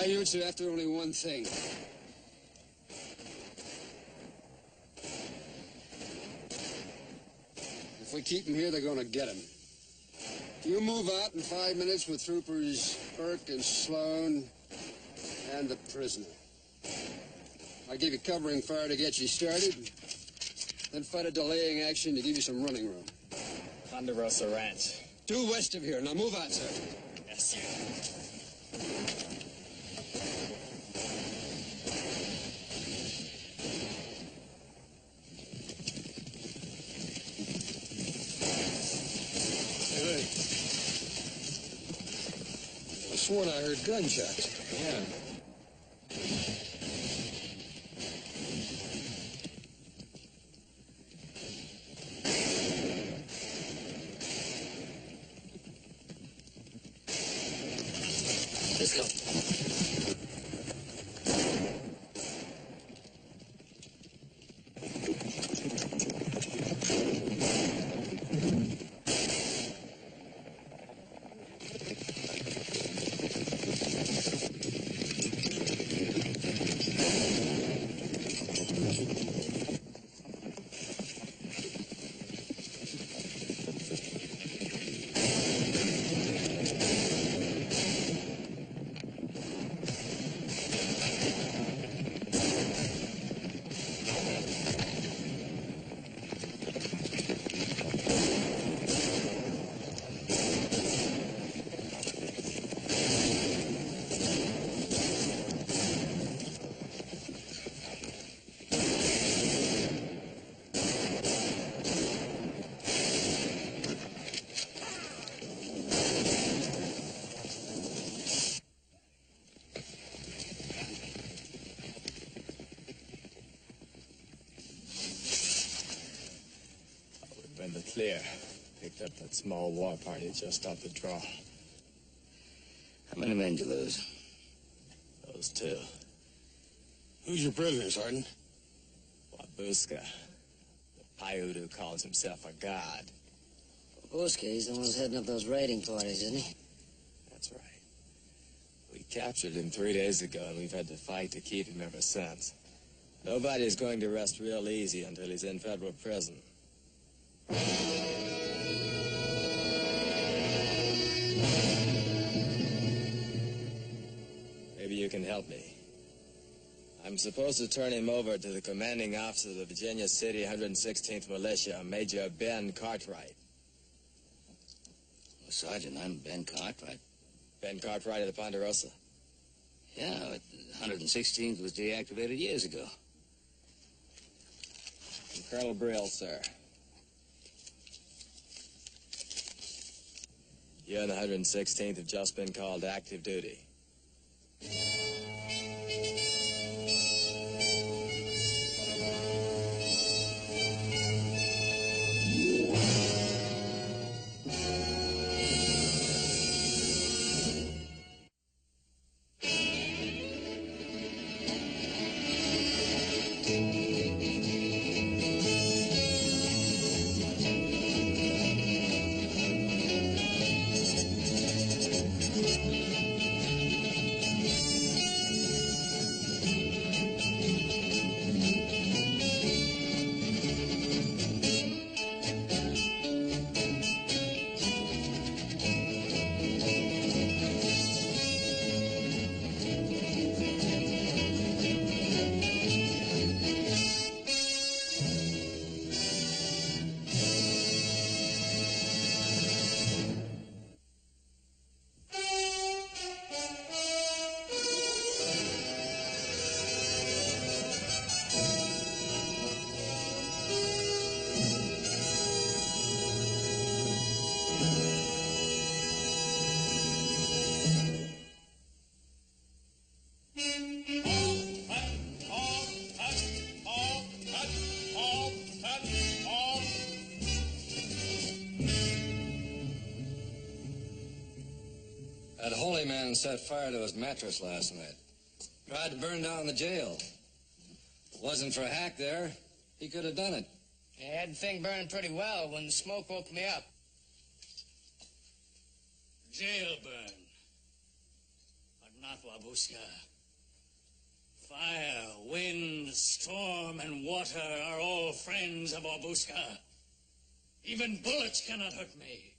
Paiutes are after only one thing. If we keep him here, they're going to get him. You move out in 5 minutes with Troopers Burke and Sloan and the prisoner. I'll give you covering fire to get you started, then fight a delaying action to give you some running room. Ponderosa Ranch. Due west of here. Now move out, sir. Yes, sir. I sworn I heard gunshots. Yeah. Let's go. In the clear. Picked up that small war party just off the draw. How many men did you lose? Those two. Who's your prisoner, Sergeant? Wabuska. The Paiute who calls himself a god. Wabuska, he's the one who's heading up those raiding parties, isn't he? That's right. We captured him 3 days ago, and we've had to fight to keep him ever since. Nobody's going to rest real easy until he's in federal prison. Maybe you can help me. I'm supposed to turn him over to the commanding officer of the Virginia City 116th Militia, Major Ben Cartwright. Well, Sergeant, I'm Ben Cartwright. Ben Cartwright of the Ponderosa? Yeah, but the 116th was deactivated years ago. I'm Colonel Brill, sir. You and the 116th have just been called to active duty. That holy man set fire to his mattress last night. Tried to burn down the jail. If it wasn't for Hack there, he could have done it. I had the thing burning pretty well when the smoke woke me up. Jail burn. But not Wabuska. Fire, wind, storm, and water are all friends of Wabuska. Even bullets cannot hurt me.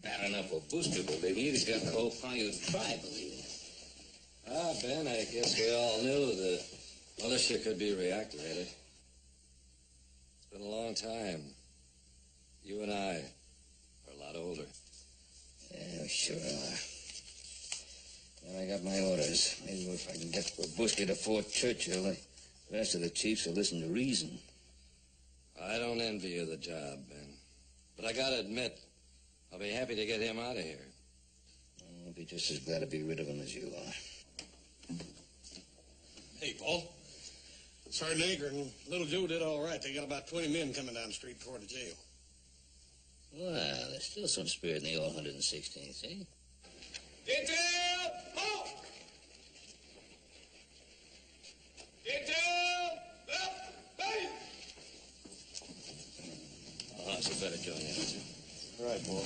Bad enough Wabuska believing it, he's got the whole Paiute tribe believing it. Ah, Ben, I guess we all knew the militia could be reactivated. It's been a long time. You and I are a lot older. Yeah, we sure are. Well, I got my orders. Maybe if I can get Wabuska to Fort Churchill, the rest of the chiefs will listen to reason. I don't envy you the job, Ben. But I gotta admit, I'll be happy to get him out of here. I'll be just as glad to be rid of him as you are. Hey, Paul. Sergeant Ager and Little Joe did all right. They got about 20 men coming down the street toward the jail. Well, there's still some spirit in the old 116th, eh? Detail! Halt! Detail! Up! Hey! Oh, so better join in. All right, Paul.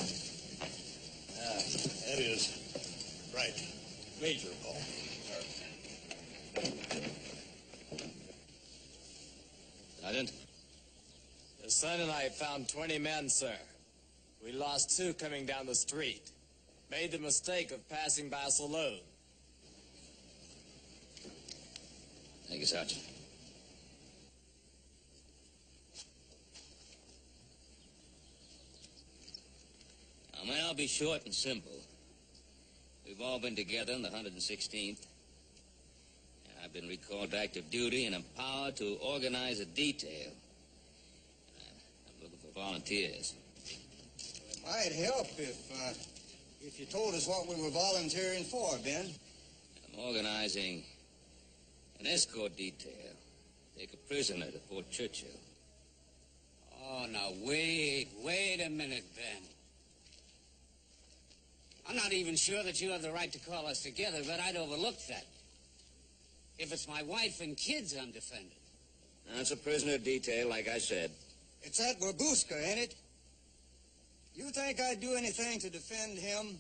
That is right. Major, Paul. Sergeant? The son and I found 20 men, sir. We lost 2 coming down the street. Made the mistake of passing by us alone. Thank you, Sergeant. Now, man, I'll be short and simple. We've all been together in the 116th. I've been recalled to active duty and empowered to organize a detail. I'm looking for volunteers. It might help if you told us what we were volunteering for, Ben. I'm organizing an escort detail. Take a prisoner to Fort Churchill. Oh, now, wait a minute, Ben. I'm not even sure that you have the right to call us together, but I'd overlook that. If it's my wife and kids I'm defending. That's a prisoner detail, like I said. It's that Wabuska, ain't it? You think I'd do anything to defend him?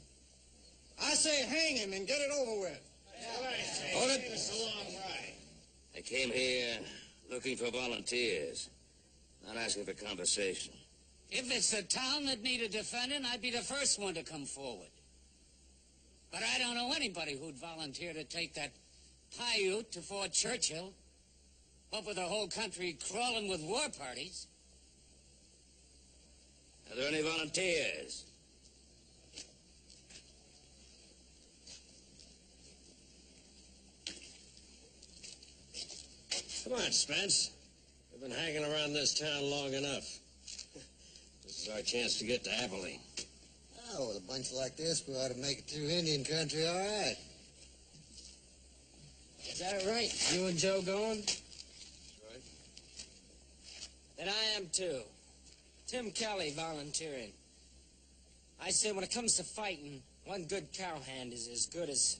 I say hang him and get it over with. Hold it. It's a long ride. I came here looking for volunteers, not asking for conversation. If it's the town that needed defending, I'd be the first one to come forward. But I don't know anybody who'd volunteer to take that Paiute to Fort Churchill, up with the whole country crawling with war parties. Are there any volunteers? Come on, Spence. We've been hanging around this town long enough. This is our chance to get to Abilene. Oh, with a bunch like this, we ought to make it through Indian country all right. Is that right? You and Joe going? Right. Then I am too. Tim Kelly volunteering. I say when it comes to fighting, one good cowhand is as good as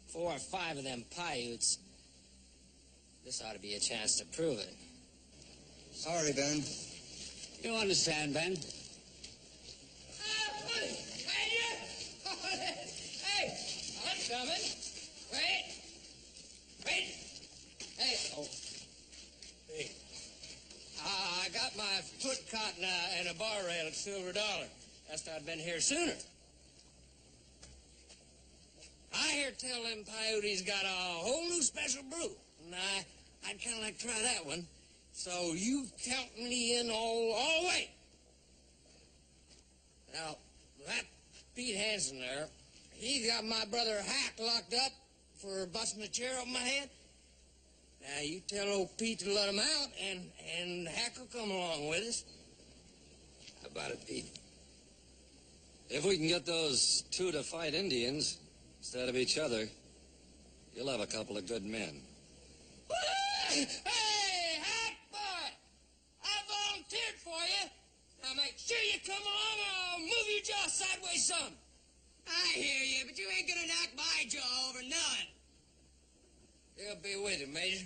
4 or 5 of them Paiutes. This ought to be a chance to prove it. Sorry, Ben. You understand, Ben? Hey, I'm coming. Wait. Hey. Oh. Hey. I got my foot caught in a bar rail at Silver Dollar. Guessed I'd been here sooner. I hear tell them Paiutes got a whole new special brew. And I'd kind of like to try that one. So you count me in all the way. Now, that Pete Hansen there, he got my brother Hack locked up for busting a chair over my head. Now, you tell old Pete to let him out, and Hack will come along with us. How about it, Pete? If we can get those 2 to fight Indians instead of each other, you'll have a couple of good men. Hey, Hack boy! I volunteered for you. Now make sure you come along or I'll move your jaw sideways some. I hear you, but you ain't gonna knock my jaw over none. He'll be with you, Major.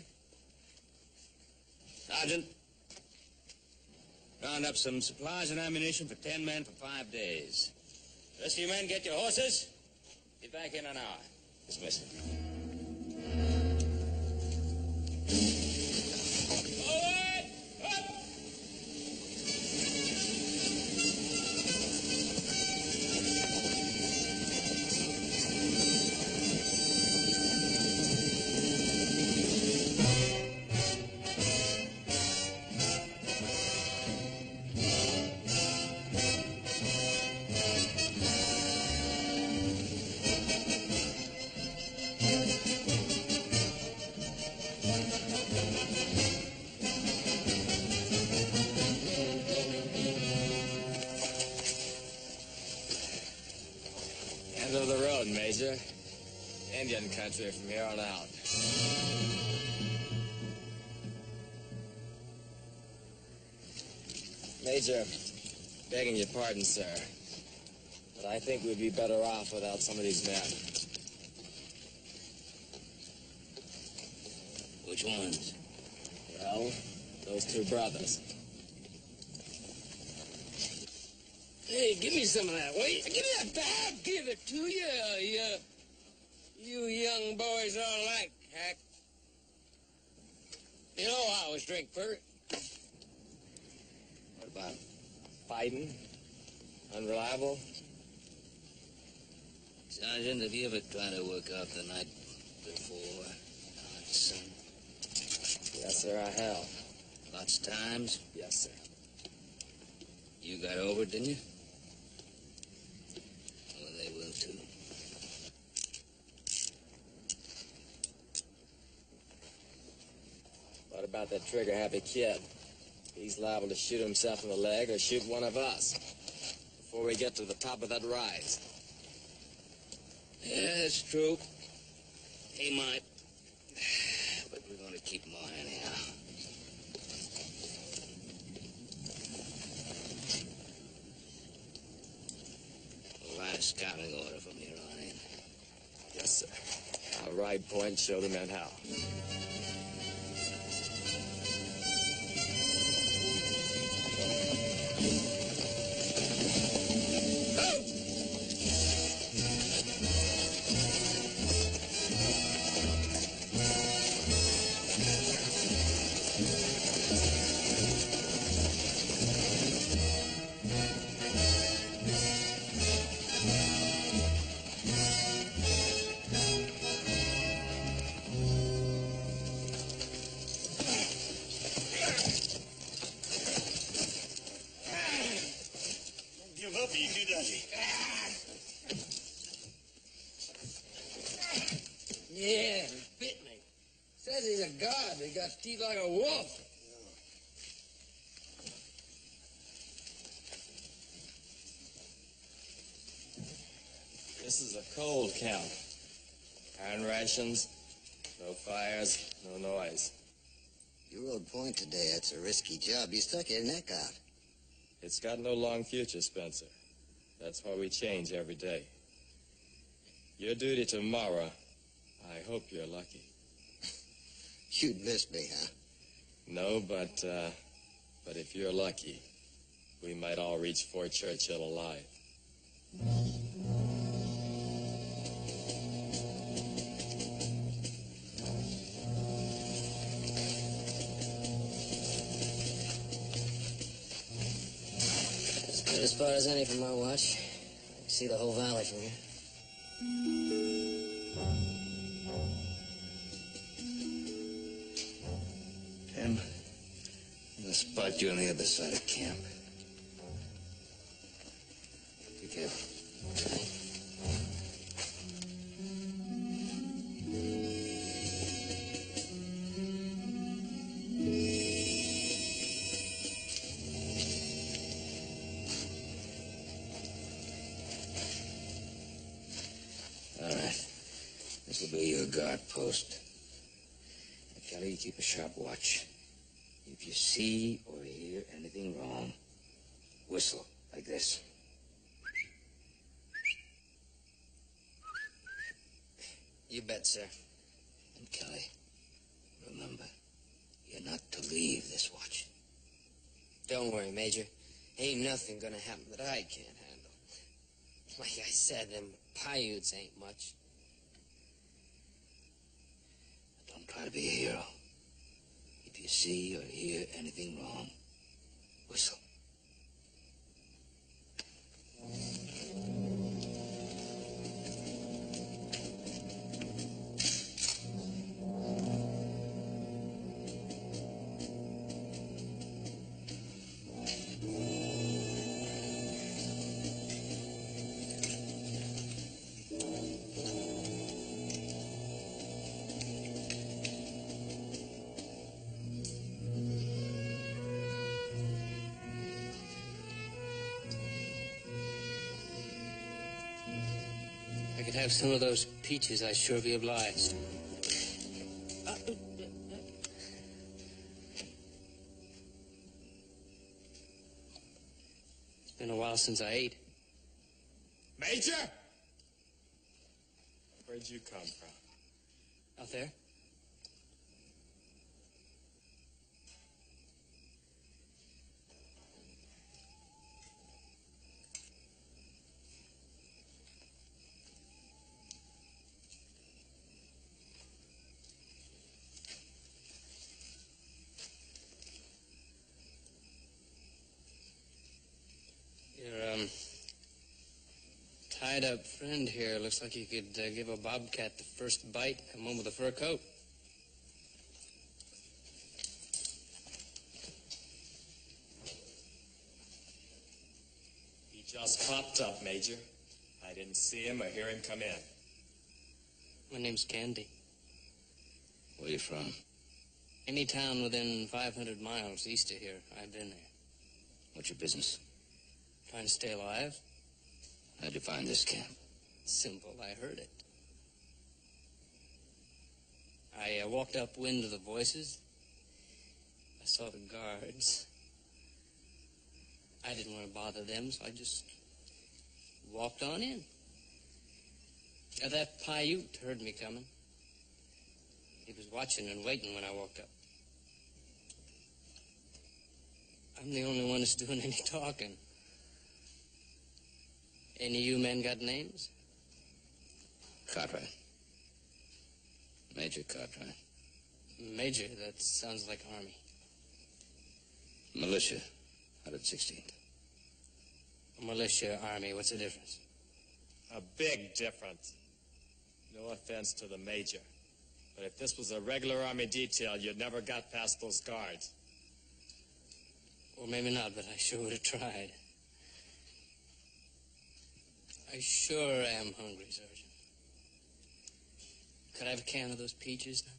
Sergeant. Round up some supplies and ammunition for 10 men for 5 days. The rest of you men, get your horses. Get back in an hour. Dismissed. Forward! Up! End of the road, Major. Indian country from here on out. Major, begging your pardon, sir, but I think we'd be better off without some of these men. Which ones? Well, those two brothers. Hey, give me some of that. Wait, give me that bag. I'll give it to you. You young boys all like hack. You know I always drink first. What about fighting? Unreliable? Sergeant, have you ever tried to work out the night before? Hot sun. Yes, sir, I have. Lots of times. Yes, sir. You got over it, didn't you? Well, they will too. What about that trigger-happy kid? He's liable to shoot himself in the leg or shoot one of us before we get to the top of that rise. Yeah, that's true. He might. But we're going to keep him on anyhow. We'll write a scouting order from here on in. Yes, sir. I'll ride point and show the men how. Give up easy, does he? Yeah, he bit me. Says he's a god. He got teeth like a wolf. This is a cold camp. Iron rations, no fires, no noise. You rode point today. That's a risky job. You stuck your neck out. It's got no long future, Spencer. That's why we change every day. Your duty tomorrow, I hope you're lucky. You'd miss me, huh? No, but if you're lucky, we might all reach Fort Churchill alive. As good a spot as any from my watch. I can see the whole valley from here. Tim, I'm going to spot you on the other side of camp. Be careful. All right. This will be your guard post. Now, Kelly, you keep a sharp watch. If you see or hear anything wrong, whistle like this. You bet, sir. And Kelly, remember, you're not to leave this watch. Don't worry, Major. Ain't nothing gonna happen that I can't handle. Like I said, them Paiutes ain't much. Don't try to be a hero. If you see or hear anything wrong, whistle. If I could have some of those peaches, I'd sure be obliged. It's been a while since I ate. Major! Where'd you come from? Out there? Your, tied-up friend here looks like you could give a bobcat the first bite, come home with a fur coat. He just popped up, Major. I didn't see him or hear him come in. My name's Candy. Where you from? Any town within 500 miles east of here, I've been there. What's your business? Trying to stay alive? How'd you find this camp? Simple, I heard it. I walked upwind of the voices. I saw the guards. I didn't want to bother them, so I just walked on in. That Paiute heard me coming. He was watching and waiting when I walked up. I'm the only one that's doing any talking. Any of you men got names? Cartwright. Major Cartwright. Major, that sounds like Army. Militia. 116th. Militia, Army, what's the difference? A big difference. No offense to the Major, but if this was a regular Army detail, you'd never got past those guards. Well, maybe not, but I sure would have tried. I sure am hungry, Sergeant. Could I have a can of those peaches now?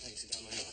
Thanks, I got my own.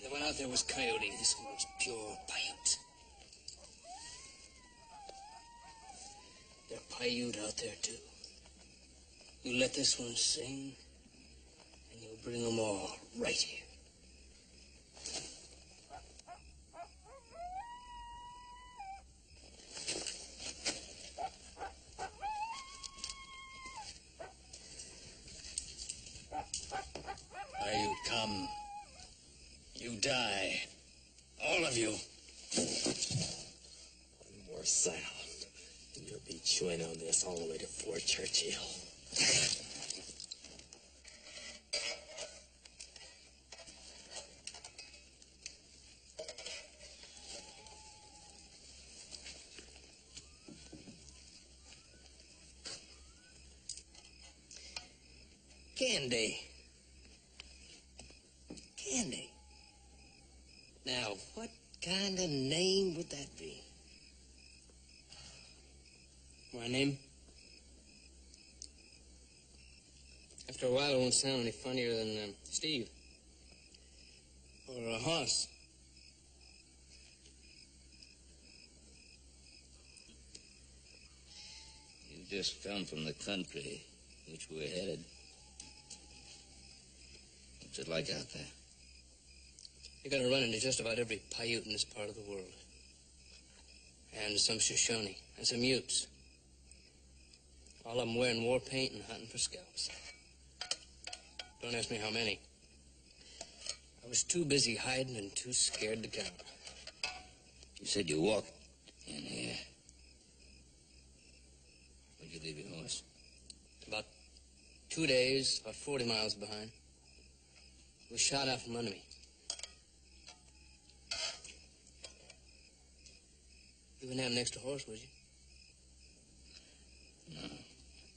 The one out there was coyote. This one was pure Paiute. They're Paiute out there, too. You let this one sing, and you'll bring them all right here. You come. You die. All of you. One more sound, and you'll be chewing on this all the way to Fort Churchill. Candy. Candy. Now, what kind of name would that be? My name? After a while, it won't sound any funnier than Steve. Or a horse. You just come from the country. Which we're headed. What's it like out there? You're gonna run into just about every Paiute in this part of the world. And some Shoshone, and some Utes. All of them wearing war paint and hunting for scalps. Don't ask me how many. I was too busy hiding and too scared to count. You said you walked in here. Where'd you leave your horse? About 2 days, about 40 miles behind. It was shot out from under me. You wouldn't have an extra horse, would you? No.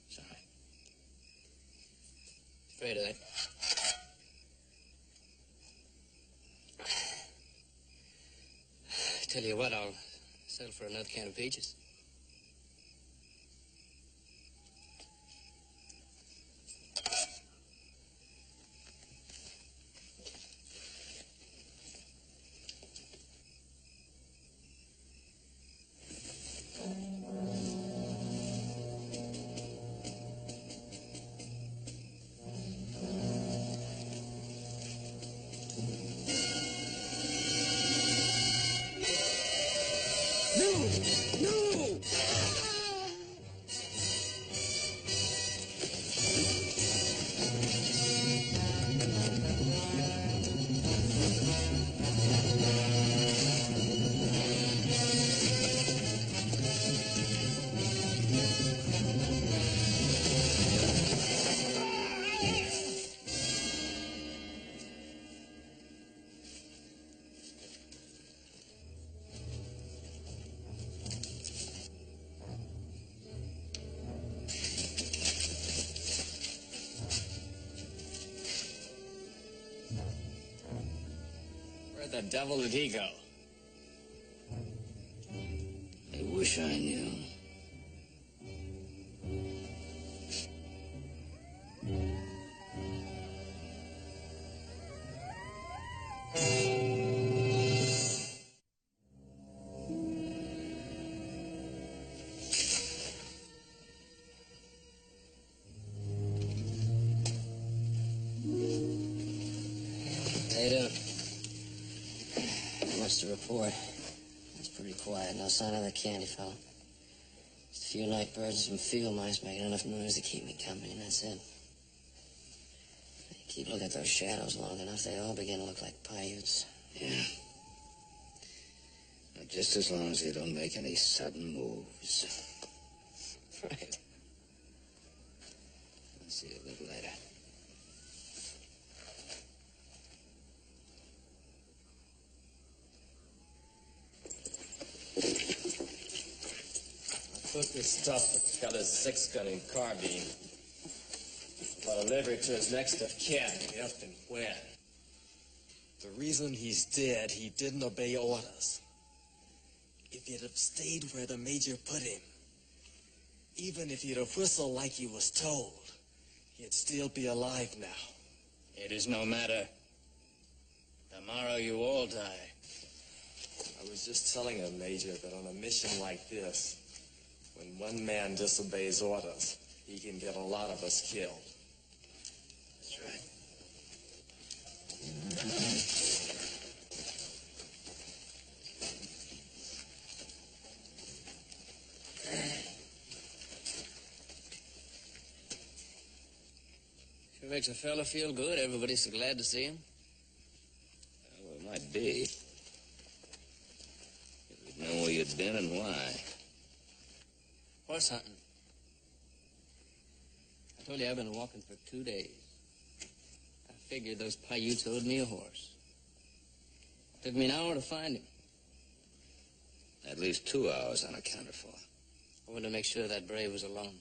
Sorry. Afraid of that. Tell you what, I'll settle for another can of peaches. Where the devil did he go? I wish I knew. How you doing? What's the report? It's pretty quiet. No sign of the candy fellow. Just a few night birds and some field mice making enough noise to keep me company, and that's it. You keep looking at those shadows long enough, they all begin to look like Paiutes. Yeah. Now, just as long as they don't make any sudden moves. Right. I'll see you a little later. Took this stuff that's got his 6-gun carbine. But delivered to his next of kin, if and when. The reason he's dead, he didn't obey orders. If he'd have stayed where the major put him, even if he'd have whistled like he was told, he'd still be alive now. It is no matter. Tomorrow you all die. I was just telling him, Major, that on a mission like this, when one man disobeys orders, he can get a lot of us killed. That's right. Sure makes a fella feel good. Everybody's so glad to see him. Well, it might be. If we'd known where you'd been and why. Horse hunting. I told you I've been walking for 2 days. I figured those Paiutes owed me a horse. Took me an hour to find him. At least 2 hours unaccounted for. I wanted to make sure that brave was alone.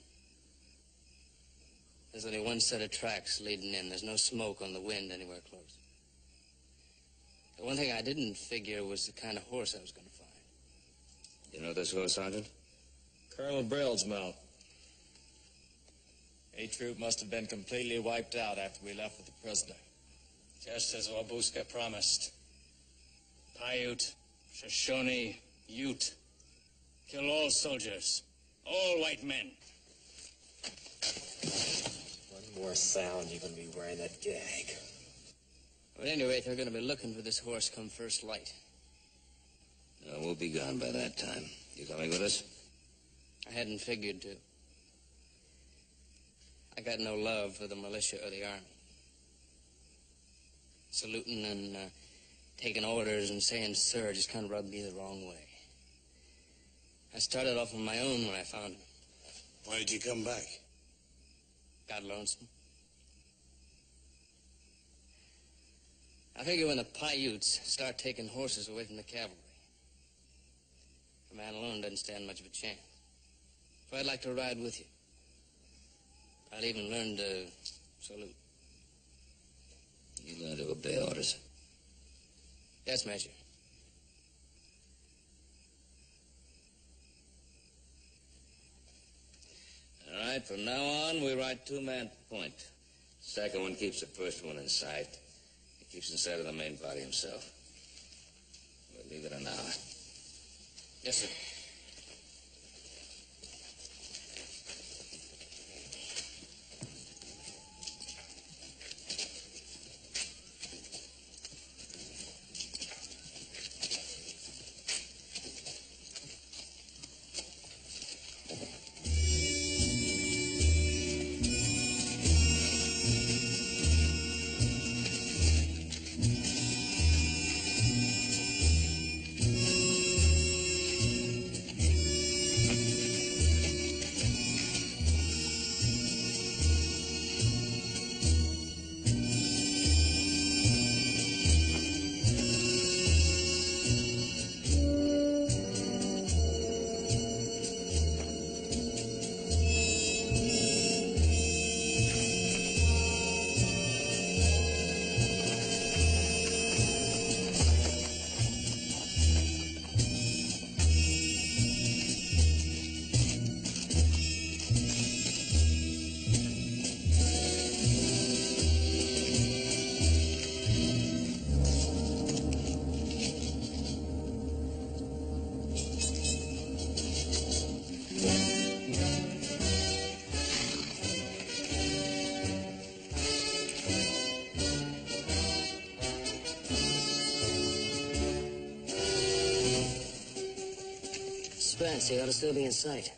There's only one set of tracks leading in. There's no smoke on the wind anywhere close. The one thing I didn't figure was the kind of horse I was going to find. You know this horse, Sergeant? Colonel Brill's mount. A Troop must have been completely wiped out after we left with the prisoner. Just as Wabuska promised. Paiute, Shoshone, Ute. Kill all soldiers. All white men. One more sound, you're gonna be wearing that gag. At any rate, they're going to be looking for this horse come first light. We'll be gone by that time. You coming with us? I hadn't figured to. I got no love for the militia or the army. Saluting and taking orders and saying sir just kind of rubbed me the wrong way. I started off on my own when I found him. Why did you come back? Got lonesome. I figure when the Paiutes start taking horses away from the cavalry, a man alone doesn't stand much of a chance. So I'd like to ride with you. I'll even learn to salute. You learn to obey orders. Yes, Major. All right, from now on, we ride two-man point. Second one keeps the first one in sight. He keeps in sight of the main body himself. We'll leave it an hour. Yes, sir. Spence, he ought to still be in sight.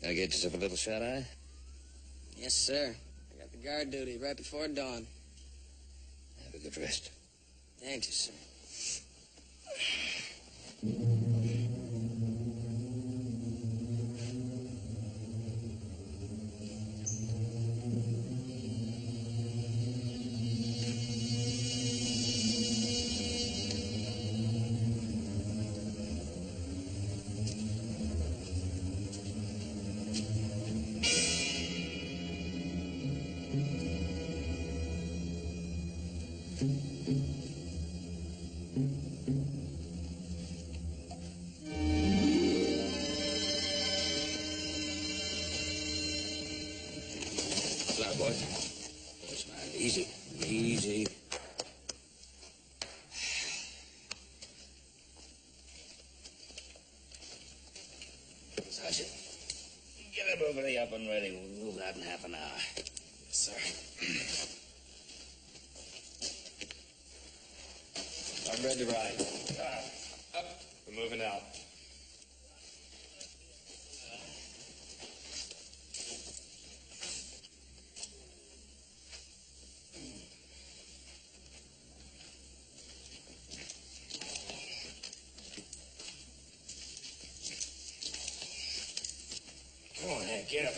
I get yourself a little shut-eye? Yes, sir. I got the guard duty right before dawn. Have a good rest. Thank you, sir. Slow, boy. Smile. Easy. Easy. Sergeant, get him over the up and ready. We'll move out in half an hour. Yes, sir. I'm ready to ride. Up. We're moving out. Come on, Hank, get up.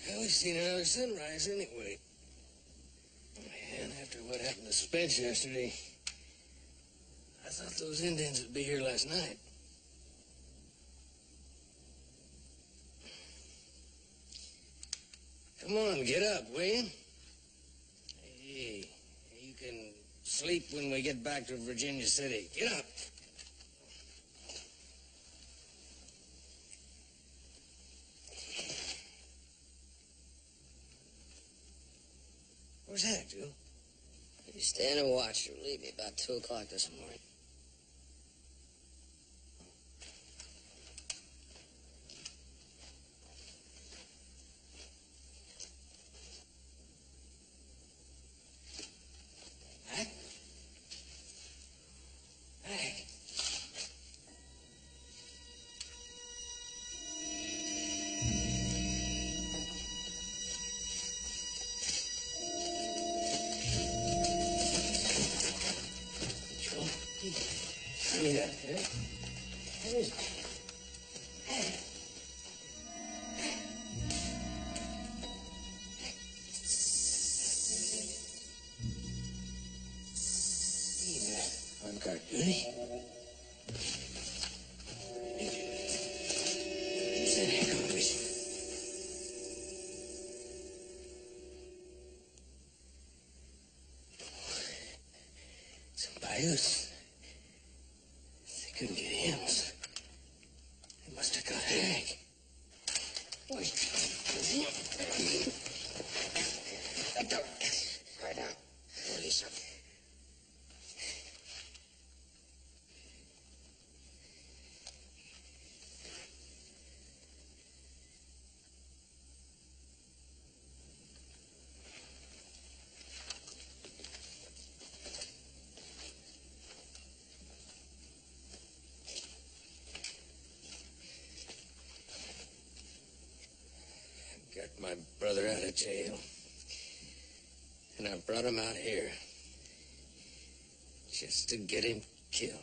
Well, we've seen another sunrise anyway. And after what happened to Spence yesterday, I thought those Indians would be here last night. Come on, get up, will you? Hey, you can sleep when we get back to Virginia City. Get up. Where's Hank, Joe? He's staying and watch. He'll leave me about 2 o'clock this morning. Hank? Hank? Yeah. Where's Hank? On guard duty. Send Hank on a mission. Some bayous. They couldn't get him. They must have got Hank. Wait. Quiet down. Release him. Got my brother out of jail. And I brought him out here. Just to get him killed.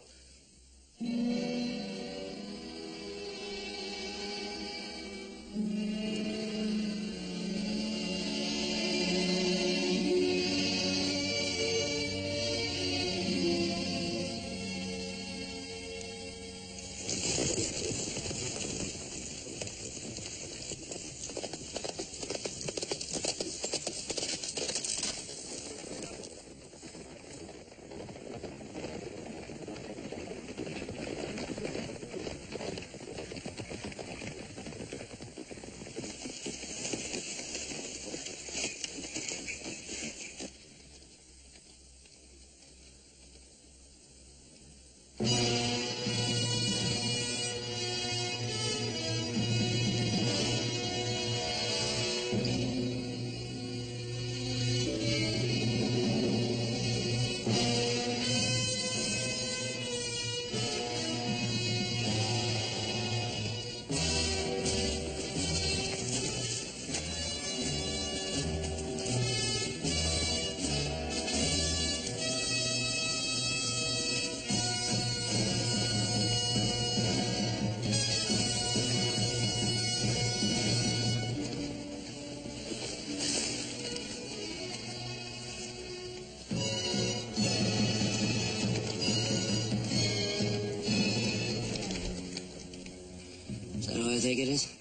think it is?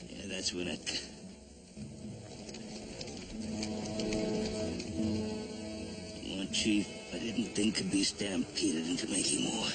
Yeah, that's Winnetka. One chief I didn't think could be stampeded into making more.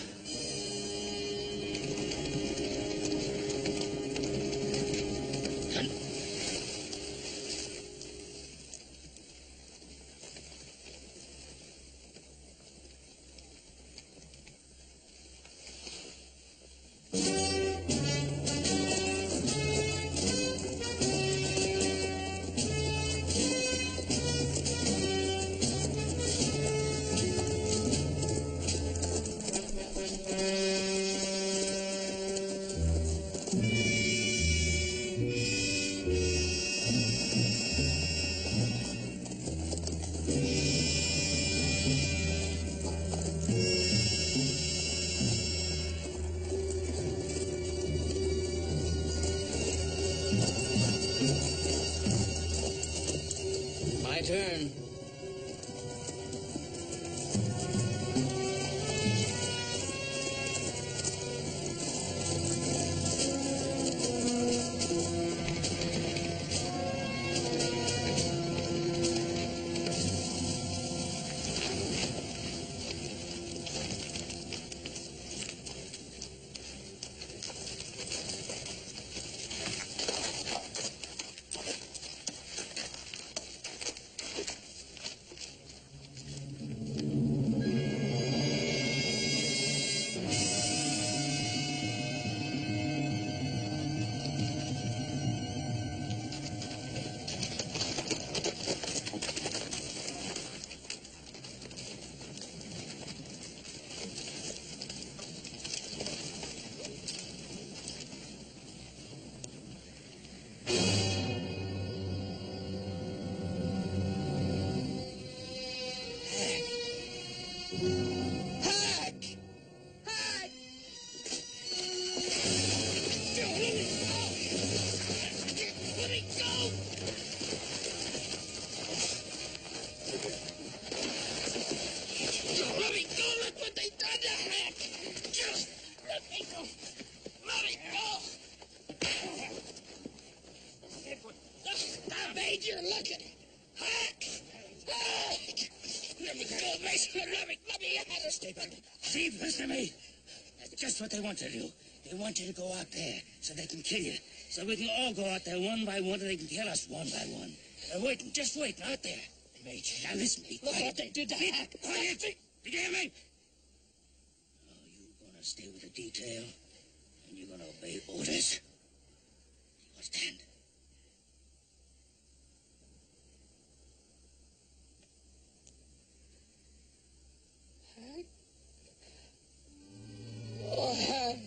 My turn. Steve, listen to me. That's just what they want to do. They want you to go out there so they can kill you. So we can all go out there one by one and they can kill us one by one. They're waiting, just waiting out there. Major, now listen to me. Look what they did to Hack. Quiet! Did you hear me? Oh, you're gonna stay with the detail and you're gonna obey orders. You understand? Oh, Hank.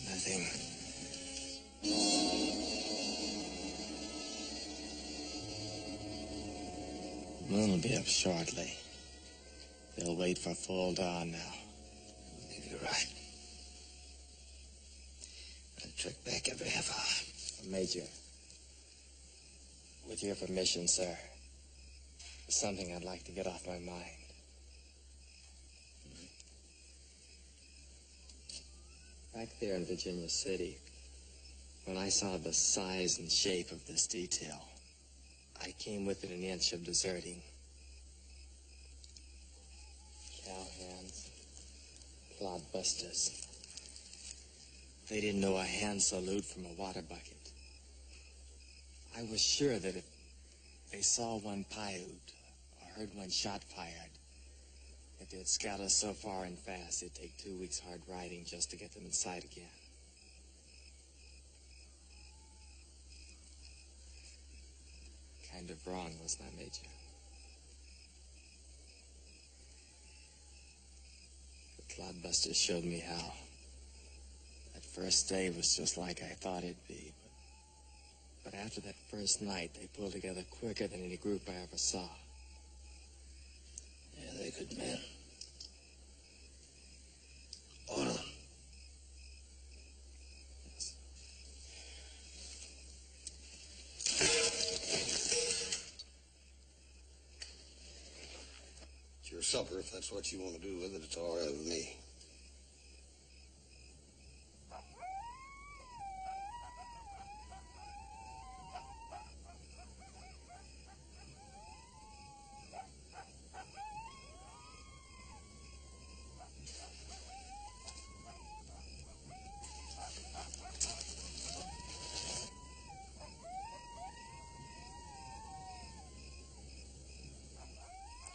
Nothing. Moon will be up shortly. They'll wait for full dawn now. I think you're right. I'll check back every half hour. Major, with your permission, sir, there's something I'd like to get off my mind. Back there in Virginia City, when I saw the size and shape of this detail, I came within an inch of deserting. Cowhands, clodbusters. They didn't know a hand salute from a water bucket. I was sure that if they saw one Paiute or heard one shot fired, that they'd scout us so far and fast it'd take 2 weeks hard riding just to get them in sight again. kind of wrong, wasn't I, Major? The Clodbusters showed me how. That first day was just like I thought it'd be. But after that first night, they pulled together quicker than any group I ever saw. Yeah, they're good men. All of them. Yes. It's your supper. If that's what you want to do with it, it's all right with me.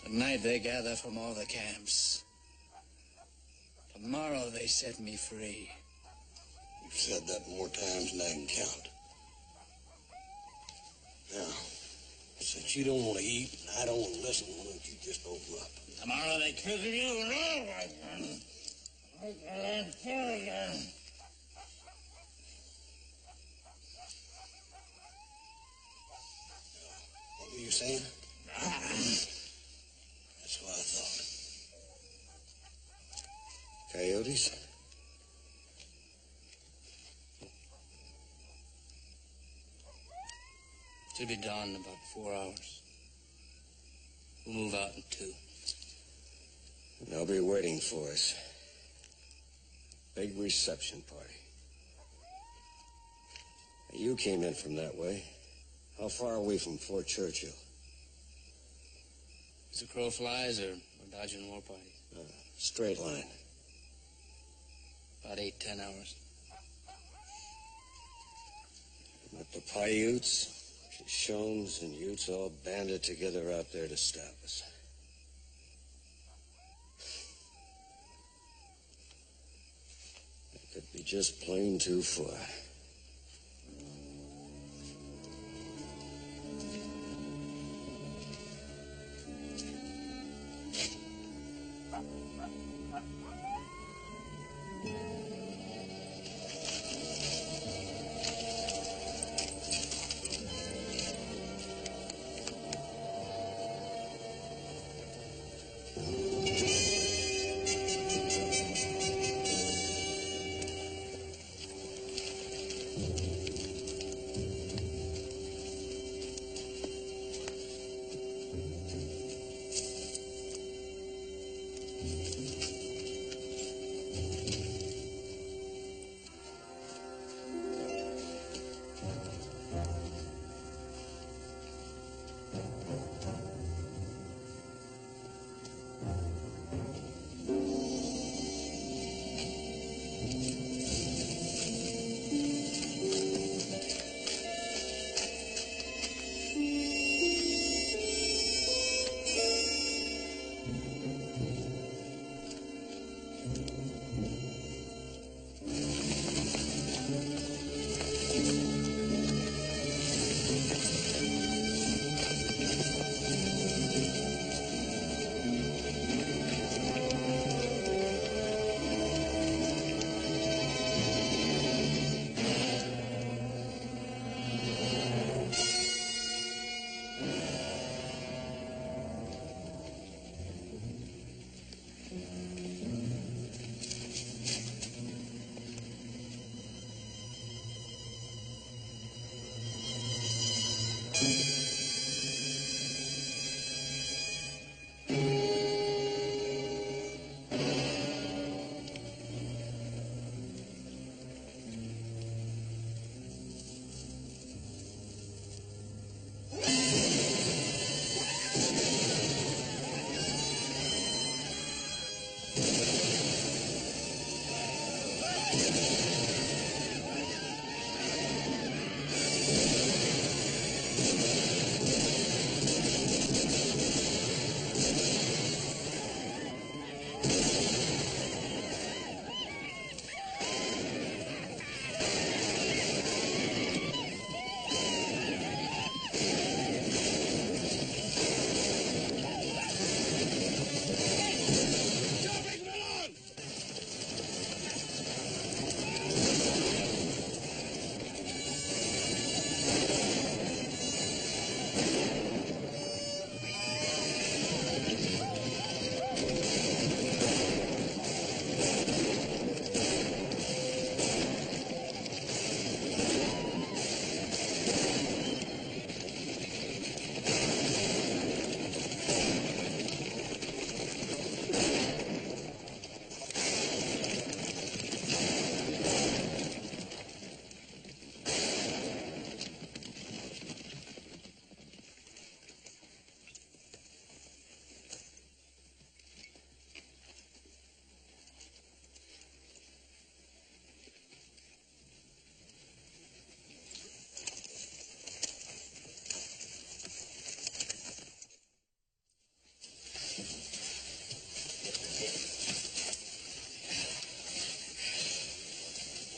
Tonight they gather from all the camps. Tomorrow they set me free. You've said that more times than I can count. Now, since you don't want to eat and I don't want to listen, why don't you just open up? Tomorrow they kill you and all white men. What were you saying? That's what I thought. Coyotes? Should be dawn in about 4 hours. We'll move out in 2. They'll be waiting for us. Big reception party. You came in from that way. How far are we from Fort Churchill? As the crow flies or dodging war parties? Straight line. About 8-10 hours. With the Paiutes, Shoshones, and Utes all banded together out there to stop us. It could be just plain too far.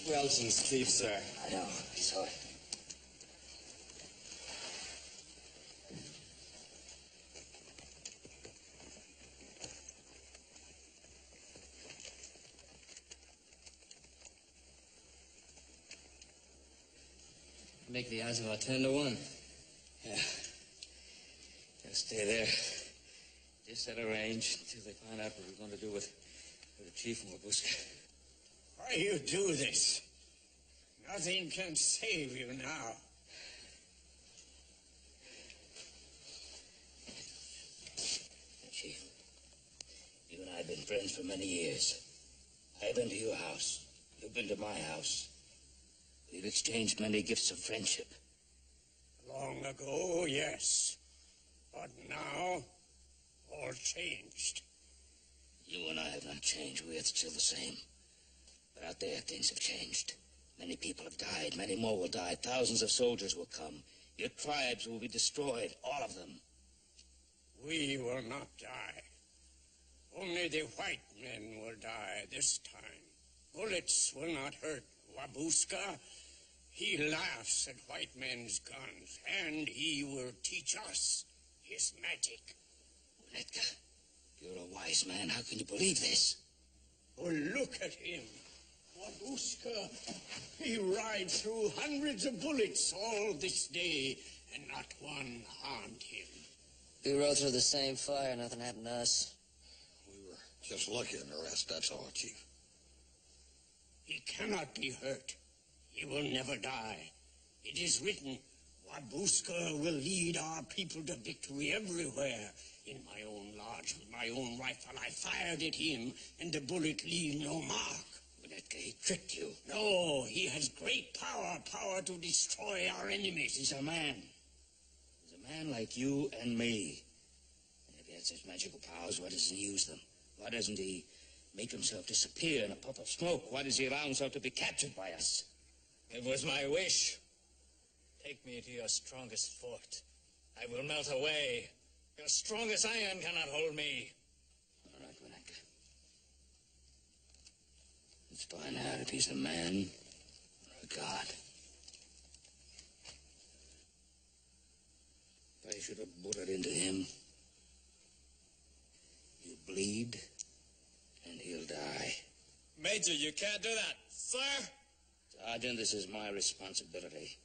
Welch's thief, sir. I know. I saw it. Make the odds about 10 to 1. Yeah. Just stay there. Just at a range until they find out what we're going to do with the chief and Wabuska. Why you do this? Nothing can save you now. Chief, you and I have been friends for many years. I've been to your house. You've been to my house. We've exchanged many gifts of friendship. Long ago, yes. But now, all changed. You and I have not changed. We're still the same. But out there, things have changed. Many people have died. Many more will die. Thousands of soldiers will come. Your tribes will be destroyed. All of them. We will not die. Only the white men will die this time. Bullets will not hurt Wabuska. He laughs at white men's guns, and he will teach us his magic. Edgar, you're a wise man. How can you believe this? Oh, look at him. Wabuska. He rides through hundreds of bullets all this day, and not one harmed him. We rode through the same fire. Nothing happened to us. We were just lucky in the rest, that's all, Chief. He cannot be hurt. He will never die. It is written, Wabuska will lead our people to victory everywhere. In my own lodge, with my own rifle, I fired at him, and the bullet leave no mark. Edgar, he tricked you. No, he has great power to destroy our enemies. He's a man. He's a man like you and me. And if he has such magical powers, why doesn't he use them? Why doesn't he make himself disappear in a puff of smoke? Why does he allow himself to be captured by us? It was my wish. Take me to your strongest fort. I will melt away. Your strongest iron cannot hold me. All right, Winnetka. Let's find out if he's a man or a god. If I shoot a bullet into him, he'll bleed and he'll die. Major, you can't do that. Sir? Sergeant, this is my responsibility.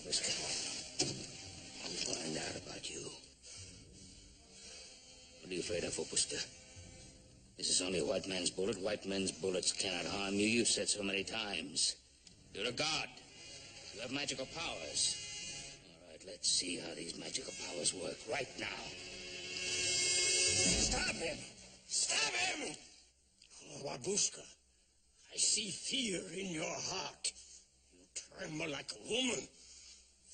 I'll find out about you. What are you afraid of, Wabuska? This is only a white man's bullet. White men's bullets cannot harm you. You've said so many times. You're a god. You have magical powers. All right, let's see how these magical powers work right now. Stop him! Stop him! Oh, Wabuska, I see fear in your heart. You tremble like a woman.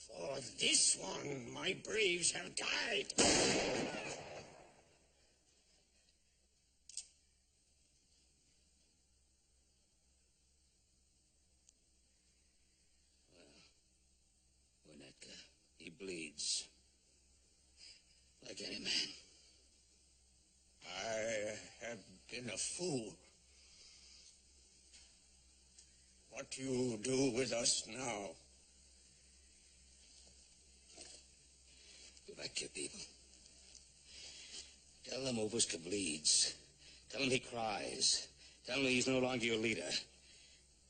For this one, my braves have died. Winnetka, he bleeds. Like any man. I have been a fool. What you do with us now? Go back to your people. Tell them Wabuska bleeds. Tell them he cries. Tell them he's no longer your leader.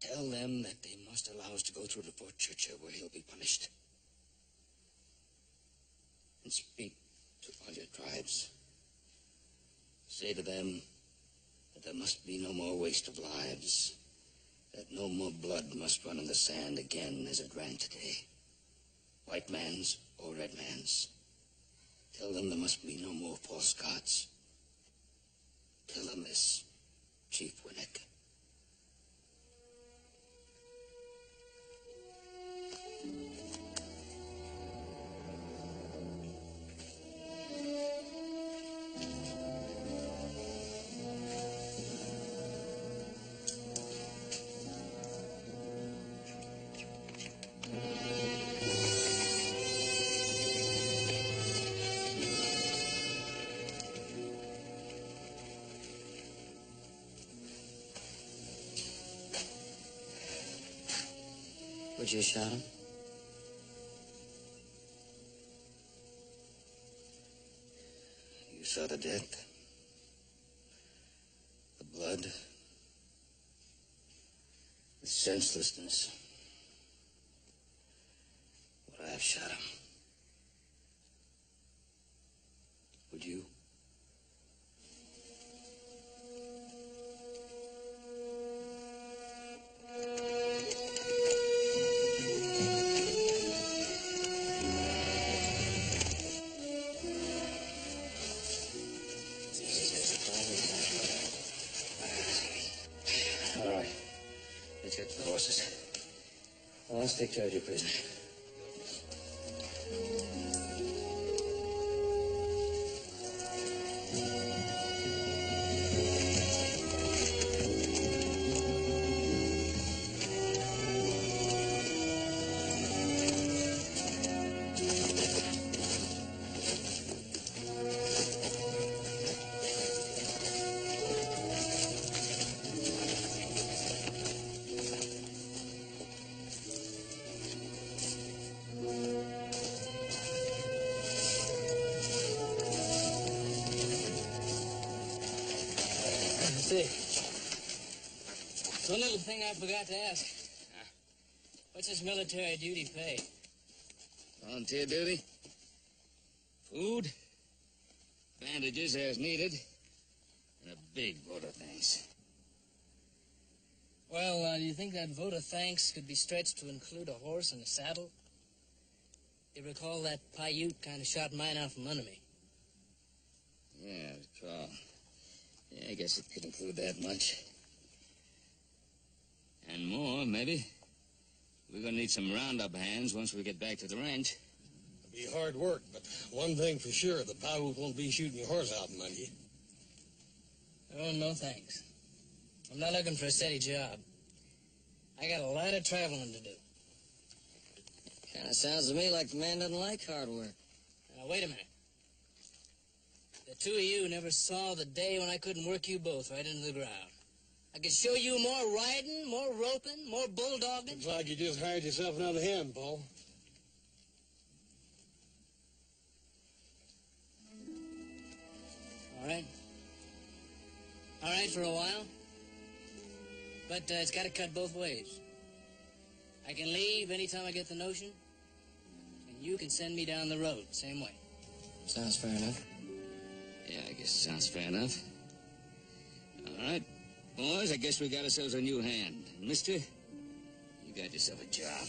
Tell them that they must allow us to go through to Fort Churchill where he'll be punished. And speak to all your tribes. Say to them that there must be no more waste of lives, that no more blood must run in the sand again as it ran today. White man's or red man's. Tell them there must be no more false gods. Tell them this, Chief Winnetka. Would you shot him? You saw the death, the blood, the senselessness. Would I have shot him? Would you? All right. Let's get to the horses. I'll take charge of your prisoner. Say, one little thing I forgot to ask. What's his military duty pay? Volunteer duty, food, bandages as needed, and a big vote of thanks. Well, do you think that vote of thanks could be stretched to include a horse and a saddle? You recall that Paiute kind of shot mine out from under me. Yeah, I recall. Yeah, I guess it could include that much. And more, maybe. We're gonna need some roundup hands once we get back to the ranch. It'll be hard work, but one thing for sure, the Paiute won't be shooting your horse out from under you. Oh, no thanks. I'm not looking for a steady job. I got a lot of traveling to do. Kind of sounds to me like the man doesn't like hard work. Now, wait a minute. The two of you never saw the day when I couldn't work you both right into the ground. I could show you more riding, more roping, more bulldogging. Looks like you just hired yourself another hand, Paul. All right. All right for a while. But it's got to cut both ways. I can leave anytime I get the notion, and you can send me down the road same way. Sounds fair enough. Yeah, I guess it sounds fair enough. All right, boys, I guess we got ourselves a new hand. Mister, you got yourself a job.